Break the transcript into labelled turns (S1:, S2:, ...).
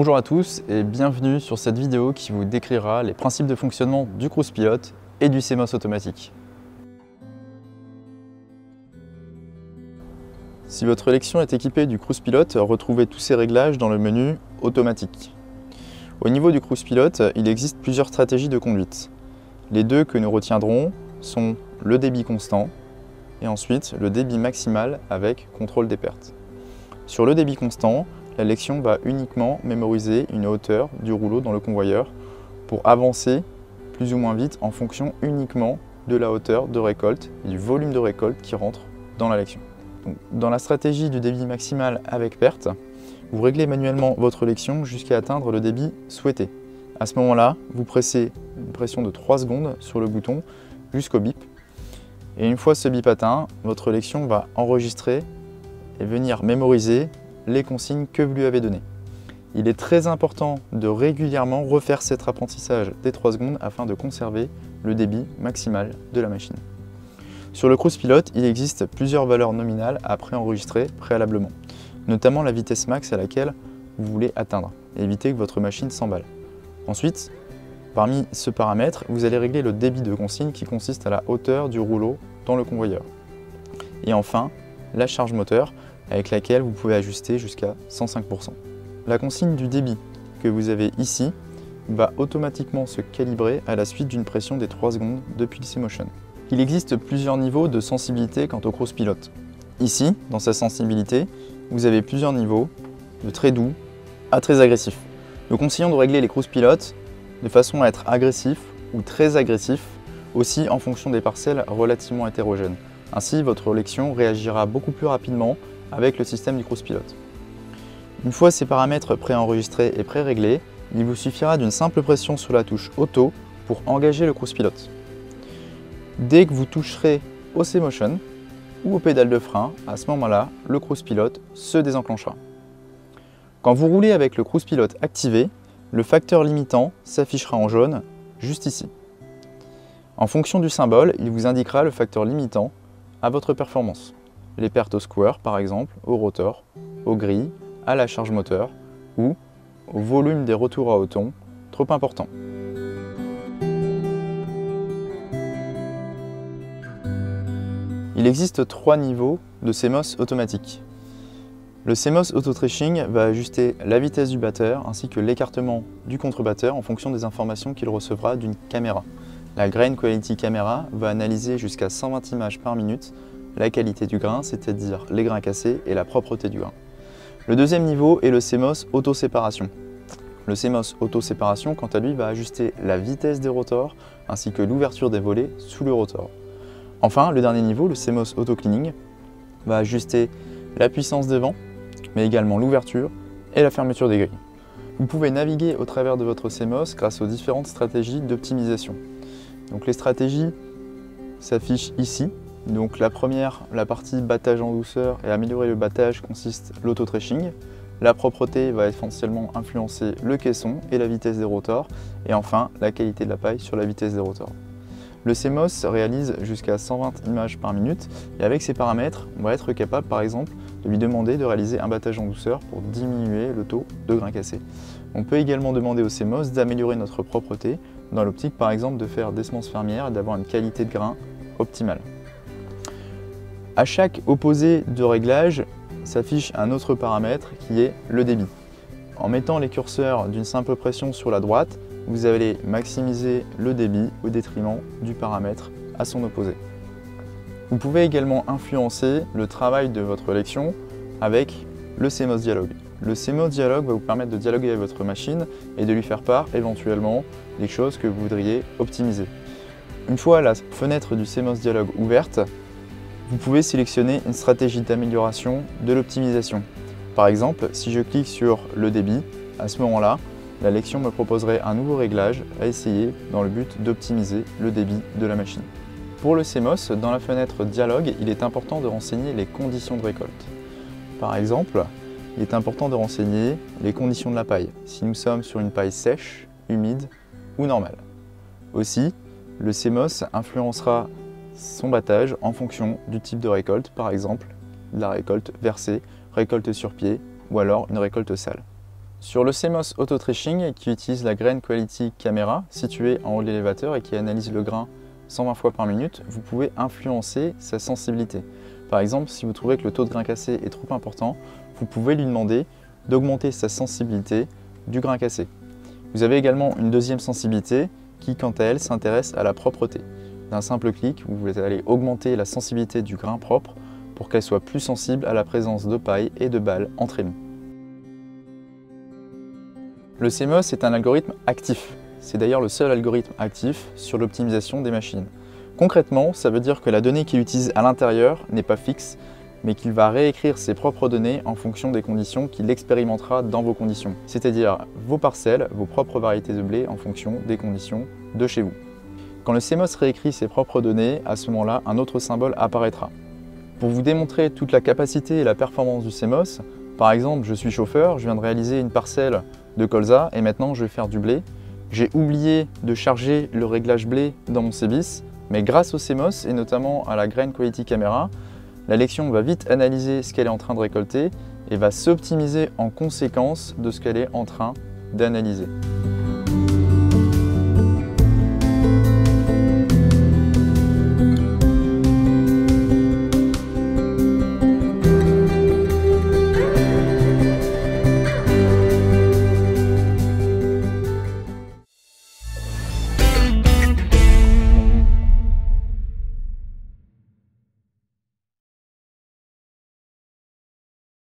S1: Bonjour à tous et bienvenue sur cette vidéo qui vous décrira les principes de fonctionnement du Cruise Pilot et du CMOS automatique. Si votre élection est équipée du Cruise Pilot, retrouvez tous ces réglages dans le menu automatique. Au niveau du Cruise Pilot, il existe plusieurs stratégies de conduite. Les deux que nous retiendrons sont le débit constant et ensuite le débit maximal avec contrôle des pertes. Sur le débit constant, l'élection va uniquement mémoriser une hauteur du rouleau dans le convoyeur pour avancer plus ou moins vite en fonction uniquement de la hauteur de récolte et du volume de récolte qui rentre dans l'élection. Dans la stratégie du débit maximal avec perte, vous réglez manuellement votre élection jusqu'à atteindre le débit souhaité. À ce moment-là, vous pressez une pression de 3 secondes sur le bouton jusqu'au bip. Et une fois ce bip atteint, votre élection va enregistrer et venir mémoriser les consignes que vous lui avez données. Il est très important de régulièrement refaire cet apprentissage des 3 secondes afin de conserver le débit maximal de la machine. Sur le Cruise Pilot, il existe plusieurs valeurs nominales à préenregistrer préalablement, notamment la vitesse max à laquelle vous voulez atteindre et éviter que votre machine s'emballe. Ensuite, parmi ce paramètre, vous allez régler le débit de consigne qui consiste à la hauteur du rouleau dans le convoyeur. Et enfin, la charge moteur avec laquelle vous pouvez ajuster jusqu'à 105%. La consigne du débit que vous avez ici va automatiquement se calibrer à la suite d'une pression des 3 secondes depuis le C-Motion. Il existe plusieurs niveaux de sensibilité quant au Cruise Pilot. Ici, dans sa sensibilité, vous avez plusieurs niveaux, de très doux à très agressif. Nous conseillons de régler les Cruise Pilot de façon à être agressif ou très agressif, aussi en fonction des parcelles relativement hétérogènes. Ainsi, votre élection réagira beaucoup plus rapidement avec le système du Cruise Pilot. Une fois ces paramètres préenregistrés et pré-réglés, il vous suffira d'une simple pression sur la touche Auto pour engager le Cruise Pilot. Dès que vous toucherez au C-Motion ou aux pédales de frein, à ce moment-là, le Cruise Pilot se désenclenchera. Quand vous roulez avec le Cruise Pilot activé, le facteur limitant s'affichera en jaune, juste ici. En fonction du symbole, il vous indiquera le facteur limitant à votre performance. Les pertes au square par exemple, au rotor, aux grilles, à la charge moteur ou au volume des retours à Othon, trop important. Il existe 3 niveaux de CMOS automatique. Le CMOS Auto Tracing va ajuster la vitesse du batteur ainsi que l'écartement du contre-batteur en fonction des informations qu'il recevra d'une caméra. La Grain Quality Camera va analyser jusqu'à 120 images par minute la qualité du grain, c'est-à-dire les grains cassés et la propreté du grain. Le deuxième niveau est le CMOS Auto-Séparation. Le CMOS Auto-Séparation, quant à lui, va ajuster la vitesse des rotors ainsi que l'ouverture des volets sous le rotor. Enfin, le dernier niveau, le CMOS Auto-Cleaning, va ajuster la puissance des vents, mais également l'ouverture et la fermeture des grilles. Vous pouvez naviguer au travers de votre CMOS grâce aux différentes stratégies d'optimisation. Donc les stratégies s'affichent ici. Donc la première, la partie battage en douceur et améliorer le battage consiste l'auto-trashing. La propreté va essentiellement influencer le caisson et la vitesse des rotors. Et enfin, la qualité de la paille sur la vitesse des rotors. Le CMOS réalise jusqu'à 120 images par minute et avec ces paramètres, on va être capable par exemple de lui demander de réaliser un battage en douceur pour diminuer le taux de grains cassés. On peut également demander au CMOS d'améliorer notre propreté dans l'optique par exemple de faire des semences fermières et d'avoir une qualité de grain optimale. À chaque opposé de réglage s'affiche un autre paramètre qui est le débit. En mettant les curseurs d'une simple pression sur la droite, vous allez maximiser le débit au détriment du paramètre à son opposé. Vous pouvez également influencer le travail de votre élection avec le CMOS Dialogue. Le CMOS Dialogue va vous permettre de dialoguer avec votre machine et de lui faire part éventuellement des choses que vous voudriez optimiser. Une fois la fenêtre du CMOS Dialogue ouverte, vous pouvez sélectionner une stratégie d'amélioration de l'optimisation. Par exemple, si je clique sur le débit, à ce moment-là, la lection me proposerait un nouveau réglage à essayer dans le but d'optimiser le débit de la machine. Pour le CMOS, dans la fenêtre Dialogue, il est important de renseigner les conditions de récolte. Par exemple, il est important de renseigner les conditions de la paille, si nous sommes sur une paille sèche, humide ou normale. Aussi, le CMOS influencera son battage en fonction du type de récolte, par exemple la récolte versée, récolte sur pied ou alors une récolte sale. Sur le CMOS Auto Threshing, qui utilise la Grain Quality Camera située en haut de l'élévateur et qui analyse le grain 120 fois par minute, vous pouvez influencer sa sensibilité. Par exemple, si vous trouvez que le taux de grain cassé est trop important, vous pouvez lui demander d'augmenter sa sensibilité du grain cassé. Vous avez également une deuxième sensibilité qui, quant à elle, s'intéresse à la propreté. D'un simple clic, vous allez augmenter la sensibilité du grain propre pour qu'elle soit plus sensible à la présence de paille et de balles entre nous. Le CMOS est un algorithme actif. C'est d'ailleurs le seul algorithme actif sur l'optimisation des machines. Concrètement, ça veut dire que la donnée qu'il utilise à l'intérieur n'est pas fixe, mais qu'il va réécrire ses propres données en fonction des conditions qu'il expérimentera dans vos conditions, c'est-à-dire vos parcelles, vos propres variétés de blé en fonction des conditions de chez vous. Quand le CMOS réécrit ses propres données, à ce moment-là, un autre symbole apparaîtra. Pour vous démontrer toute la capacité et la performance du CMOS, par exemple, je suis chauffeur, je viens de réaliser une parcelle de colza et maintenant je vais faire du blé. J'ai oublié de charger le réglage blé dans mon CBIS, mais grâce au CMOS et notamment à la Grain Quality Camera, la lection va vite analyser ce qu'elle est en train de récolter et va s'optimiser en conséquence de ce qu'elle est en train d'analyser.